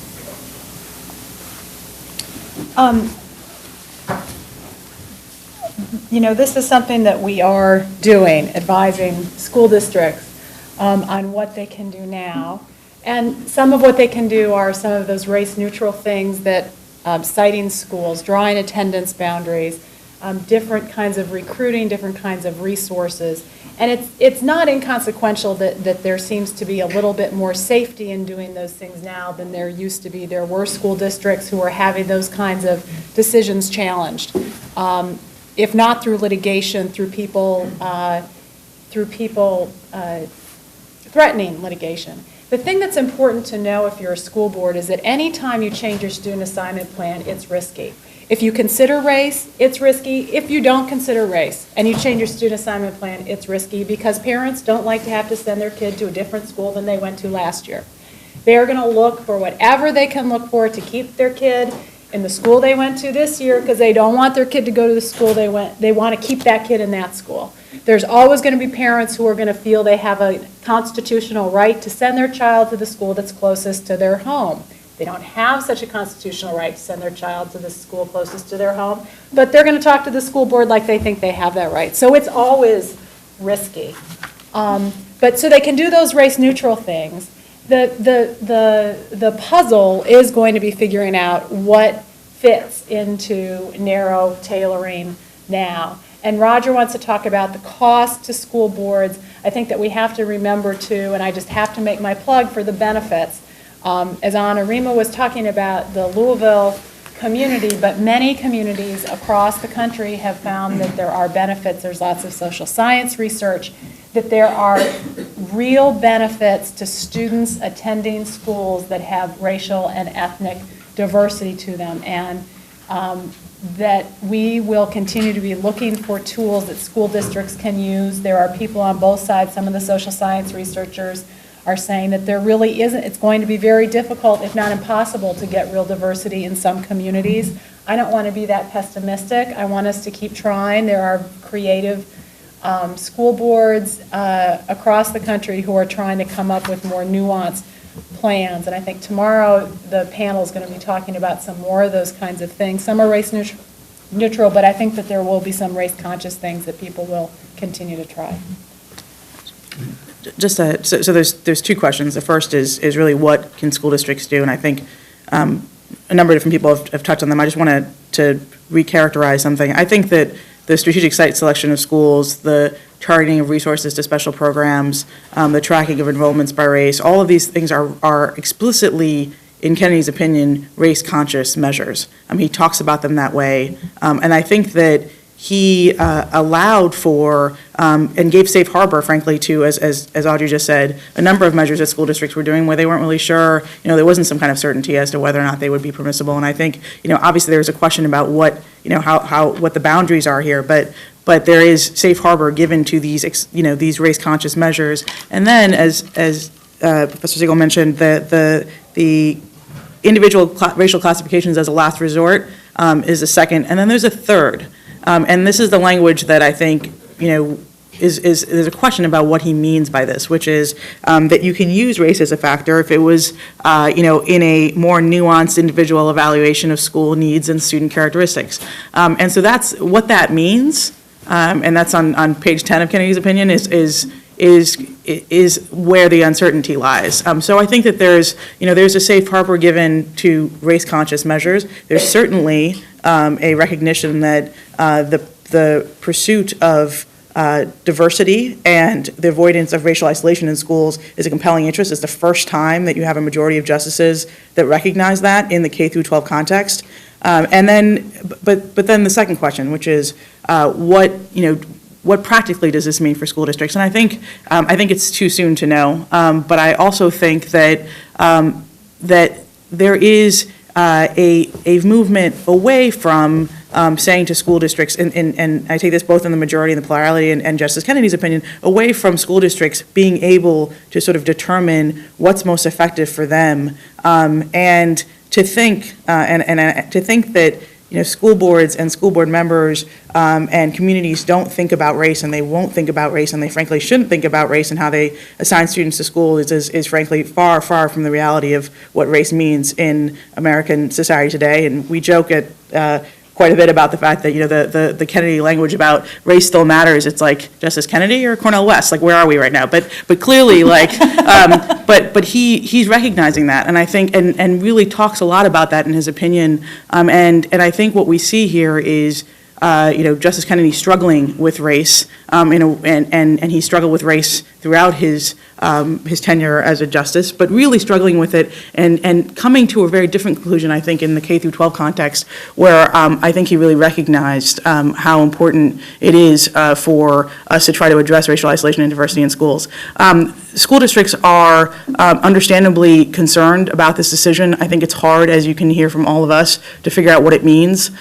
This is something that we are doing, advising school districts on what they can do now. And some of what they can do are some of those race-neutral things that citing schools, drawing attendance boundaries, different kinds of recruiting, different kinds of resources. And it's not inconsequential that there seems to be a little bit more safety in doing those things now than there used to be. There were school districts who were having those kinds of decisions challenged, if not through litigation, through people threatening litigation. The thing that's important to know if you're a school board is that any time you change your student assignment plan, it's risky. If you consider race, it's risky. If you don't consider race and you change your student assignment plan, it's risky because parents don't like to have to send their kid to a different school than they went to last year. They're going to look for whatever they can look for to keep their kid in the school they went to this year because they don't want their kid to go to the school they went. They want to keep that kid in that school. There's always going to be parents who are going to feel they have a constitutional right to send their child to the school that's closest to their home. They don't have such a constitutional right to send their child to the school closest to their home, but they're going to talk to the school board like they think they have that right. So it's always risky. But so they can do those race-neutral things. The puzzle is going to be figuring out what fits into narrow tailoring now. And Roger wants to talk about the cost to school boards. I think that we have to remember too, and I just have to make my plug for the benefits. As Anurima was talking about the Louisville community, but many communities across the country have found that there are benefits. There's lots of social science research that there are real benefits to students attending schools that have racial and ethnic diversity to them, and that we will continue to be looking for tools that school districts can use. There are people on both sides. Some of the social science researchers are saying that there really isn't, it's going to be very difficult, if not impossible, to get real diversity in some communities. I don't want to be that pessimistic. I want us to keep trying. There are creative school boards across the country who are trying to come up with more nuanced plans. And I think tomorrow the panel is going to be talking about some more of those kinds of things. Some are race neutral, but I think that there will be some race conscious things that people will continue to try. Just so there's two questions. The first is really what can school districts do, and I think a number of different people have touched on them. I just wanted to recharacterize something. I think that the strategic site selection of schools, the targeting of resources to special programs, the tracking of enrollments by race, all of these things are explicitly, in Kennedy's opinion, race-conscious measures. He talks about them that way, and I think that he allowed for and gave safe harbor, frankly, to, as Audrey just said, a number of measures that school districts were doing where they weren't really sure, there wasn't some kind of certainty as to whether or not they would be permissible. And I think, obviously there's a question about what, what the boundaries are here, but there is safe harbor given to these, these race-conscious measures. And then, as Professor Siegel mentioned, the individual racial classifications as a last resort is a second, and then there's a third. And this is the language that I think, there's a question about what he means by this, which is that you can use race as a factor if it was, in a more nuanced individual evaluation of school needs and student characteristics. And so that's what that means, and that's on page 10 of Kennedy's opinion, is where the uncertainty lies. So I think that there's a safe harbor given to race-conscious measures. There's certainly a recognition that the pursuit of diversity and the avoidance of racial isolation in schools is a compelling interest. It's the first time that you have a majority of justices that recognize that in the K through 12 context. And then, but then the second question, which is what practically does this mean for school districts? And I think it's too soon to know. But I also think that that there is a movement away from saying to school districts, and I take this both in the majority and the plurality and Justice Kennedy's opinion, away from school districts being able to sort of determine what's most effective for them, and to think that school boards and school board members and communities don't think about race, and they won't think about race, and they frankly shouldn't think about race, and how they assign students to school is frankly far, far from the reality of what race means in American society today. And we joke at quite a bit about the fact that the Kennedy language about race still matters. It's like Justice Kennedy or Cornel West, like where are we right now? But clearly, like, but he's recognizing that, and I think and really talks a lot about that in his opinion. And I think what we see here is Justice Kennedy struggling with race, and he struggled with race throughout his tenure as a justice, but really struggling with it and coming to a very different conclusion, I think, in the K through 12 context, where I think he really recognized how important it is for us to try to address racial isolation and diversity in schools. School districts are understandably concerned about this decision. I think it's hard, as you can hear from all of us, to figure out what it means.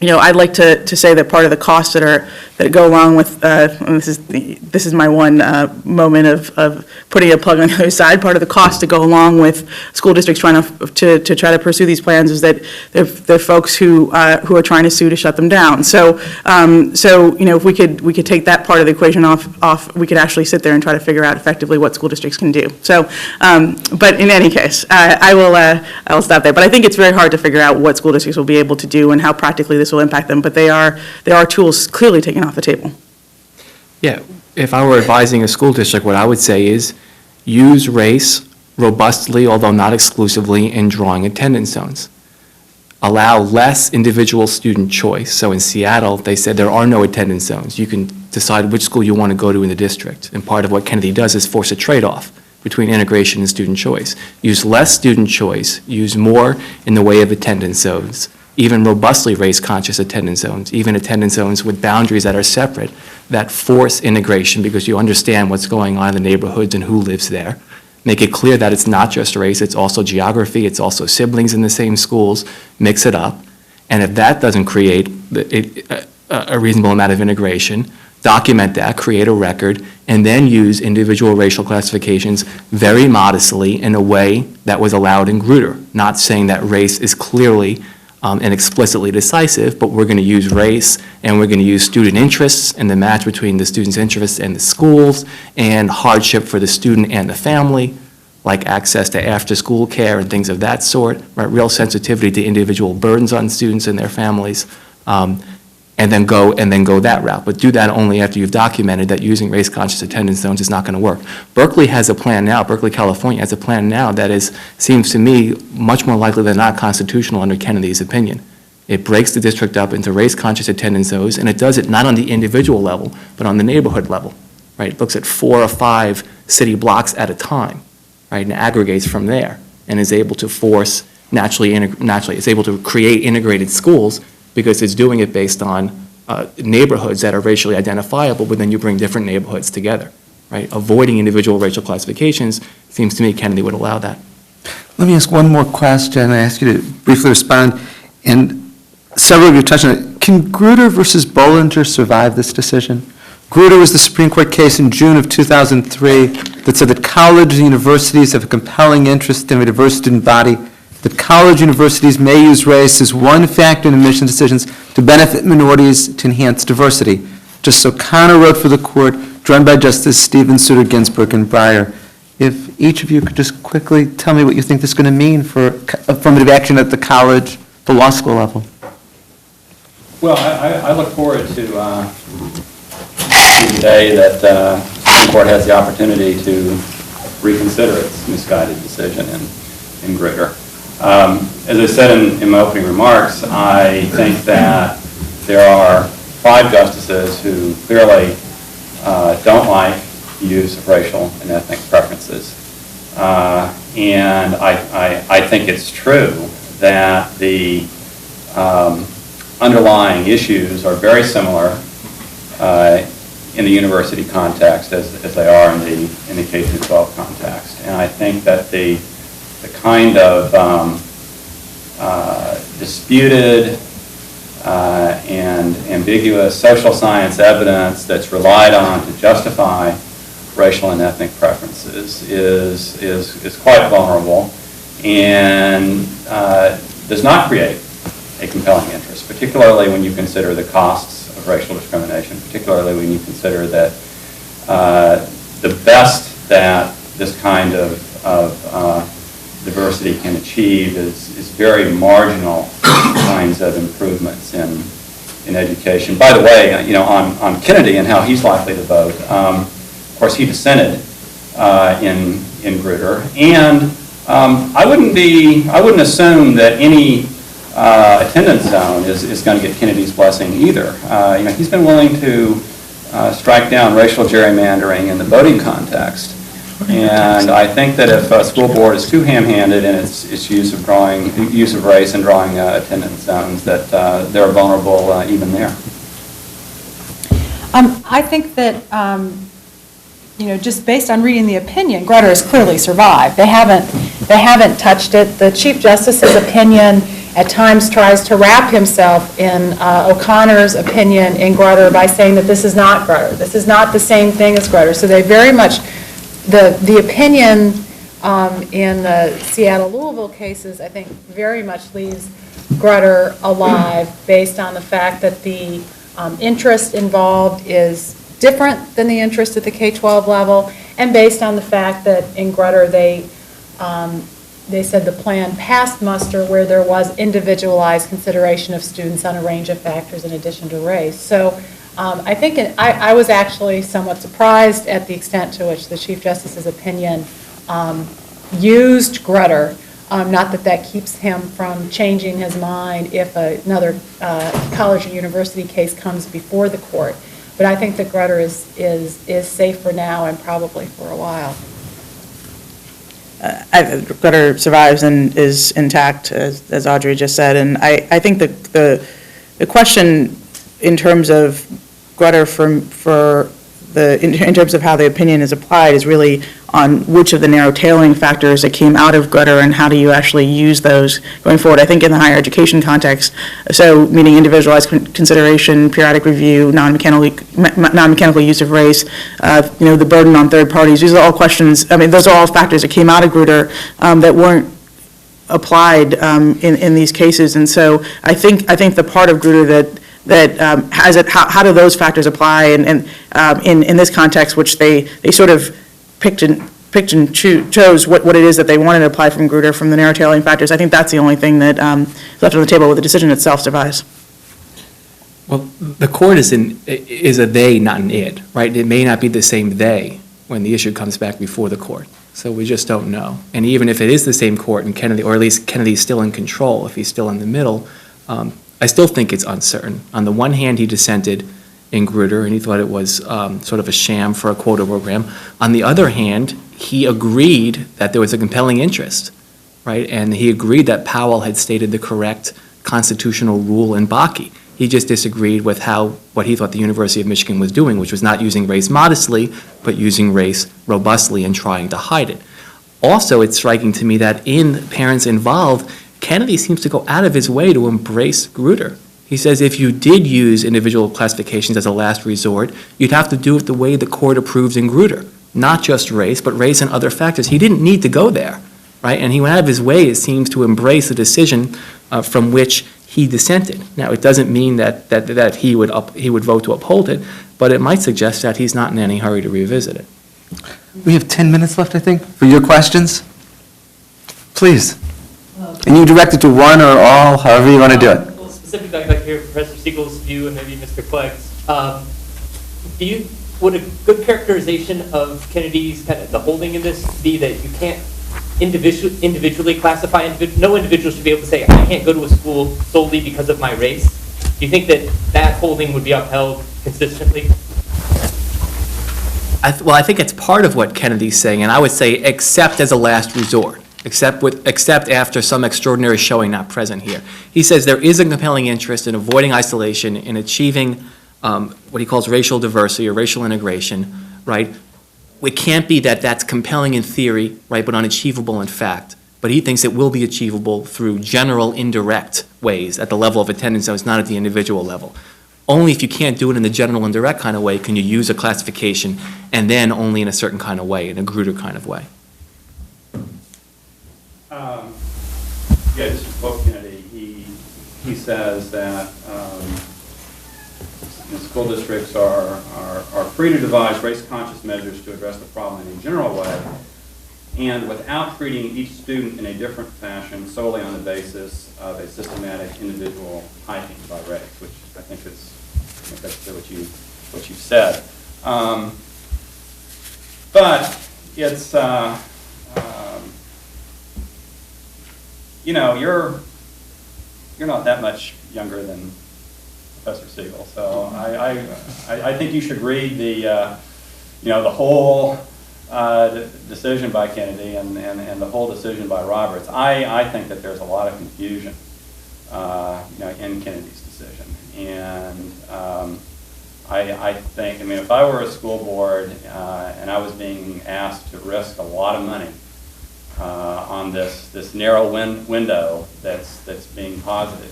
I'd like to say that part of the costs that go along with, and this is my one moment of putting a plug on the other side, part of the cost to go along with school districts trying to try to pursue these plans is that they're folks who are trying to sue to shut them down. So if we could take that part of the equation off, we could actually sit there and try to figure out effectively what school districts can do. So, but in any case, I will stop there. But I think it's very hard to figure out what school districts will be able to do and how practically this will impact them, but there are tools clearly taken off the table. Yeah, if I were advising a school district, what I would say is use race robustly, although not exclusively, in drawing attendance zones. Allow less individual student choice. So in Seattle, they said there are no attendance zones. You can decide which school you want to go to in the district. And part of what Kennedy does is force a trade-off between integration and student choice. Use less student choice, use more in the way of attendance zones, even robustly race-conscious attendance zones, even attendance zones with boundaries that are separate, that force integration because you understand what's going on in the neighborhoods and who lives there. Make it clear that it's not just race, it's also geography, it's also siblings in the same schools. Mix it up. And if that doesn't create a reasonable amount of integration, document that, create a record, and then use individual racial classifications very modestly in a way that was allowed in Grutter, not saying that race is clearly and explicitly decisive, but we're going to use race and we're going to use student interests and the match between the student's interests and the schools and hardship for the student and the family, like access to after-school care and things of that sort, right? Real sensitivity to individual burdens on students and their families, and then go that route. But do that only after you've documented that using race-conscious attendance zones is not going to work. Berkeley has a plan now, Berkeley, California has a plan now that seems to me much more likely than not constitutional under Kennedy's opinion. It breaks the district up into race-conscious attendance zones, and it does it not on the individual level, but on the neighborhood level, right? It looks at 4 or 5 city blocks at a time, right, and aggregates from there, and is able to force naturally, it's able to create integrated schools because it's doing it based on neighborhoods that are racially identifiable, but then you bring different neighborhoods together, right? Avoiding individual racial classifications, seems to me Kennedy would allow that. Let me ask one more question. I ask you to briefly respond. And several of you touched on it. Can Grutter versus Bollinger survive this decision? Grutter was the Supreme Court case in June of 2003 that said that colleges and universities have a compelling interest in a diverse student body, that college universities may use race as one factor in admission decisions to benefit minorities to enhance diversity. Justice O'Connor wrote for the court, joined by Justice Stevens, Souter, Ginsburg, and Breyer. If each of you could just quickly tell me what you think this is going to mean for affirmative action at the college, the law school level. Well, I look forward to the day that the Supreme Court has the opportunity to reconsider its misguided decision in Grutter. As I said in my opening remarks, I think that there are 5 justices who clearly don't like the use of racial and ethnic preferences. And I think it's true that the underlying issues are very similar in the university context as they are in the K-12 context. And I think that the kind of disputed and ambiguous social science evidence that's relied on to justify racial and ethnic preferences is quite vulnerable and does not create a compelling interest, particularly when you consider the costs of racial discrimination, particularly when you consider that the best that this kind of diversity can achieve is very marginal kinds of improvements in education. By the way, on Kennedy and how he's likely to vote, of course he dissented in Grutter, and I wouldn't assume that any attendance zone is going to get Kennedy's blessing either. He's been willing to strike down racial gerrymandering in the voting context. And I think that if a school board is too ham-handed in its use of race and drawing attendance zones, that they're vulnerable even there. I think that, just based on reading the opinion, Grutter has clearly survived. They haven't touched it. The Chief Justice's opinion at times tries to wrap himself in O'Connor's opinion in Grutter by saying that this is not Grutter. This is not the same thing as Grutter. So they very much, the opinion in the Seattle-Louisville cases, I think, very much leaves Grutter alive based on the fact that the interest involved is different than the interest at the K-12 level, and based on the fact that in Grutter they said the plan passed muster where there was individualized consideration of students on a range of factors in addition to race. So I think I was actually somewhat surprised at the extent to which the Chief Justice's opinion used Grutter. Not that that keeps him from changing his mind if another college or university case comes before the court. But I think that Grutter is safe for now and probably for a while. Grutter survives and is intact, as Audrey just said, and I think the question in terms of Grutter in terms of how the opinion is applied is really on which of the narrow tailoring factors that came out of Grutter and how do you actually use those going forward. I think in the higher education context, so meaning individualized consideration, periodic review, non-mechanical use of race, the burden on third parties, these are all questions, those are all factors that came out of Grutter that weren't applied in these cases. And so I think the part of Grutter that has it, how do those factors apply and in this context, which they sort of picked and chose what it is that they wanted to apply from Grutter from the narrow tailoring factors. I think that's the only thing that is left on the table where the decision itself survives. Well, the court is a they, not an it, right? It may not be the same they when the issue comes back before the court. So we just don't know. And even if it is the same court and Kennedy, or at least Kennedy's still in control, if he's still in the middle, I still think it's uncertain. On the one hand, he dissented in Grutter, and he thought it was sort of a sham for a quota program. On the other hand, he agreed that there was a compelling interest, right? And he agreed that Powell had stated the correct constitutional rule in Bakke. He just disagreed with what he thought the University of Michigan was doing, which was not using race modestly, but using race robustly and trying to hide it. Also, it's striking to me that in Parents Involved, Kennedy seems to go out of his way to embrace Grutter. He says if you did use individual classifications as a last resort, you'd have to do it the way the court approves in Grutter, not just race, but race and other factors. He didn't need to go there, right? And he went out of his way, it seems, to embrace a decision from which he dissented. Now, it doesn't mean that he would vote to uphold it, but it might suggest that he's not in any hurry to revisit it. We have 10 minutes left, I think, for your questions. Please. And you direct it to one or all, however you want to do it. Well, specifically, I'd like to hear Professor Siegel's view and maybe Mr. Clegg's. Would a good characterization of Kennedy's kind of the holding in this be that you can't individually classify, no individual should be able to say, I can't go to a school solely because of my race? Do you think that holding would be upheld consistently? I think it's part of what Kennedy's saying, and I would say except as a last resort. Except after some extraordinary showing not present here. He says there is a compelling interest in avoiding isolation, in achieving what he calls racial diversity or racial integration, right? It can't be that that's compelling in theory, right, but unachievable in fact. But he thinks it will be achievable through general indirect ways at the level of attendance, so it's not at the individual level. Only if you can't do it in the general indirect kind of way can you use a classification, and then only in a certain kind of way, in a Grutter kind of way. Yeah, just to quote Kennedy, he says that school districts are free to devise race-conscious measures to address the problem in a general way, and without treating each student in a different fashion solely on the basis of a systematic individual typing by race, which I think that's what you said. But it's you're not that much younger than Professor Siegel, so I think you should read the whole decision by Kennedy and the whole decision by Roberts. I think that there's a lot of confusion in Kennedy's decision, and I think, if I were a school board and I was being asked to risk a lot of money on this narrow window that's being posited.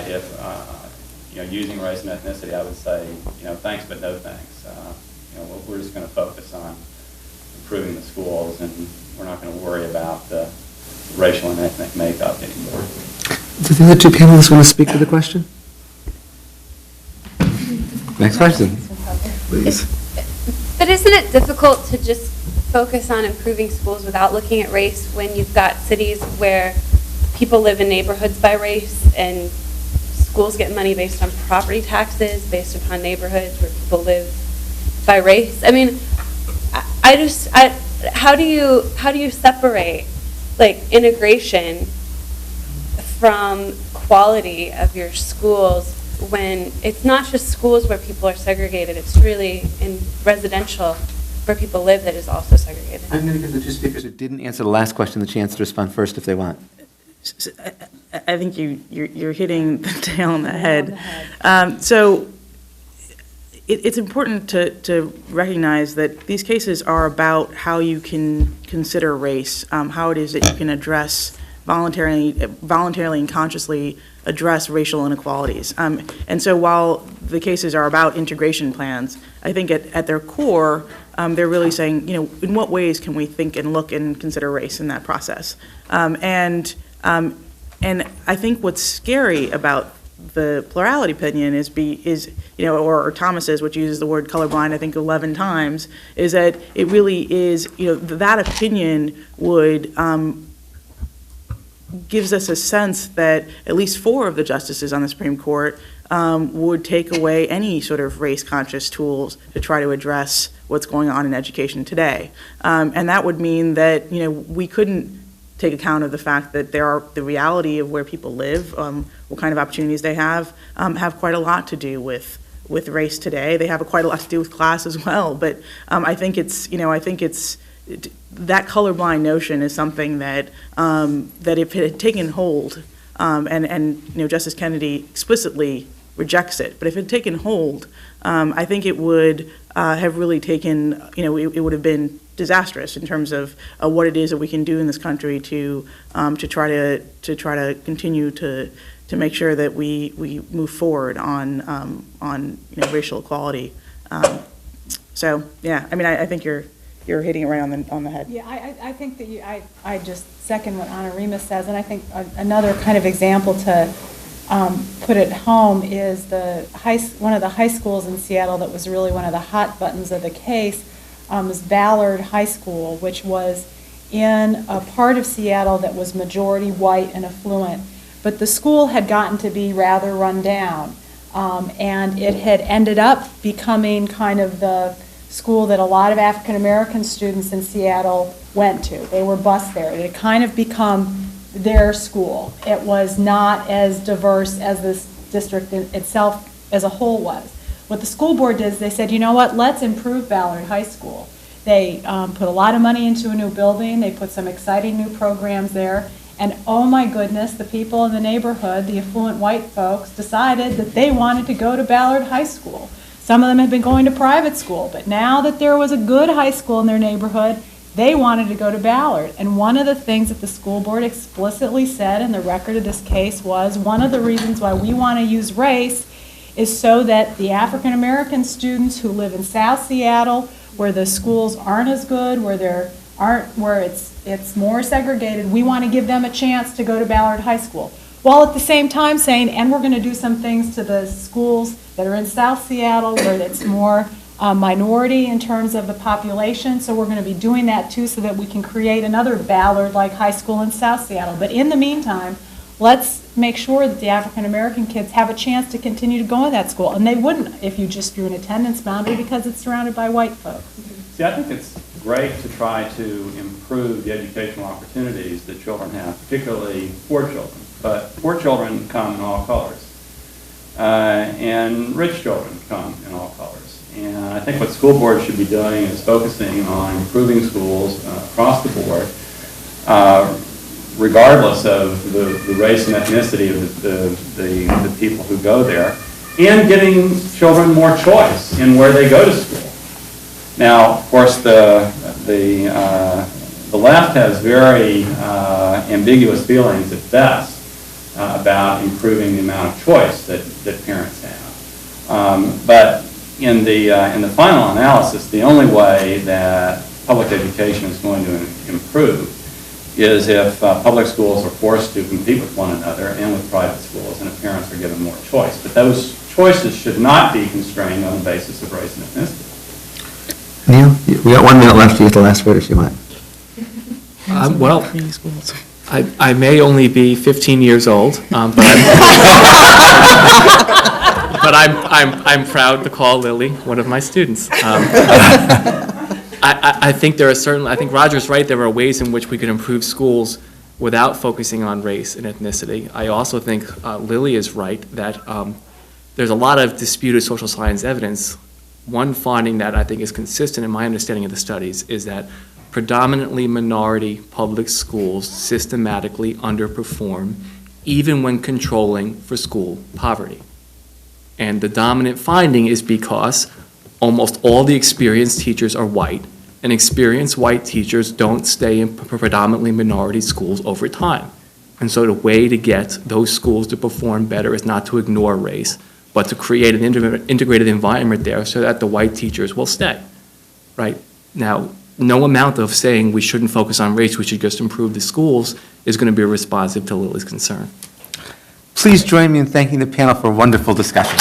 If using race and ethnicity, I would say thanks but no thanks. We're just going to focus on improving the schools, and we're not going to worry about the racial and ethnic makeup anymore. Do the other two panelists want to speak to the question? Next question, please. But isn't it difficult to just focus on improving schools without looking at race when you've got cities where people live in neighborhoods by race and schools get money based on property taxes, based upon neighborhoods where people live by race? I mean, how do you separate like integration from quality of your schools when it's not just schools where people are segregated, it's really in residential where people live that is also segregated? I'm going to give the two speakers who didn't answer the last question the chance to respond first if they want. I think you're hitting the nail on the head. So it's important to recognize that these cases are about how you can consider race, how it is that you can address voluntarily and consciously address racial inequalities. And so while the cases are about integration plans, I think at their core, they're really saying, in what ways can we think and look and consider race in that process? And I think what's scary about the plurality opinion is or Thomas's, which uses the word colorblind, I think 11 times, is that it really is, that opinion would gives us a sense that at least 4 of the justices on the Supreme Court would take away any sort of race-conscious tools to try to address what's going on in education today. And that would mean that, we couldn't take account of the fact that the reality of where people live, what kind of opportunities they have quite a lot to do with race today. They have quite a lot to do with class as well. But I think that colorblind notion is something that if it had taken hold, and Justice Kennedy explicitly rejects it, but if it had taken hold, I think it would have really taken, it would have been disastrous in terms of what it is that we can do in this country to try to continue to make sure that we move forward on racial equality. So yeah, I mean, I think you're hitting it right on the head. Yeah, I think that I just second what Anurima says, and I think another kind of example to put it home is one of the high schools in Seattle that was really one of the hot buttons of the case was Ballard High School, which was in a part of Seattle that was majority white and affluent, but the school had gotten to be rather run down, and it had ended up becoming kind of the school that a lot of African American students in Seattle went to. They were bused there. It had kind of become their school. It was not as diverse as this district itself as a whole was. What the school board did is they said, you know what, let's improve Ballard High School. They put a lot of money into a new building. They put some exciting new programs there. And oh my goodness, the people in the neighborhood, the affluent white folks, decided that they wanted to go to Ballard High School. Some of them had been going to private school, but now that there was a good high school in their neighborhood, they wanted to go to Ballard. And one of the things that the school board explicitly said in the record of this case was one of the reasons why we want to use race is so that the African American students who live in South Seattle, where the schools aren't as good, where it's more segregated, we want to give them a chance to go to Ballard High School. While at the same time saying, and we're going to do some things to the schools that are in South Seattle where it's more minority in terms of the population, so we're going to be doing that too so that we can create another Ballard-like high school in South Seattle. But in the meantime, let's make sure that the African American kids have a chance to continue to go to that school. And they wouldn't if you just drew an attendance boundary because it's surrounded by white folks. See, I think it's great to try to improve the educational opportunities that children have, particularly poor children. But poor children come in all colors, and rich children come in all colors. And I think what school boards should be doing is focusing on improving schools across the board, regardless of the race and ethnicity of the people who go there, and giving children more choice in where they go to school. Now, of course, the the left has very ambiguous feelings at best about improving the amount of choice that parents have. But in the final analysis, the only way that public education is going to improve is if public schools are forced to compete with one another and with private schools, and if parents are given more choice. But those choices should not be constrained on the basis of race and ethnicity. Neil, we got 1 minute left. You get the last word if you want. Well, I may only be 15 years old, but I'm proud to call Lily one of my students. I think there are certain, I think Roger's right, there are ways in which we can improve schools without focusing on race and ethnicity. I also think Lily is right that there's a lot of disputed social science evidence. One finding that I think is consistent in my understanding of the studies is that predominantly minority public schools systematically underperform even when controlling for school poverty. And the dominant finding is because almost all the experienced teachers are white, and experienced white teachers don't stay in predominantly minority schools over time. And so the way to get those schools to perform better is not to ignore race, but to create an integrated environment there so that the white teachers will stay, right? Now, no amount of saying we shouldn't focus on race, we should just improve the schools, is going to be responsive to Lily's concern. Please join me in thanking the panel for a wonderful discussion.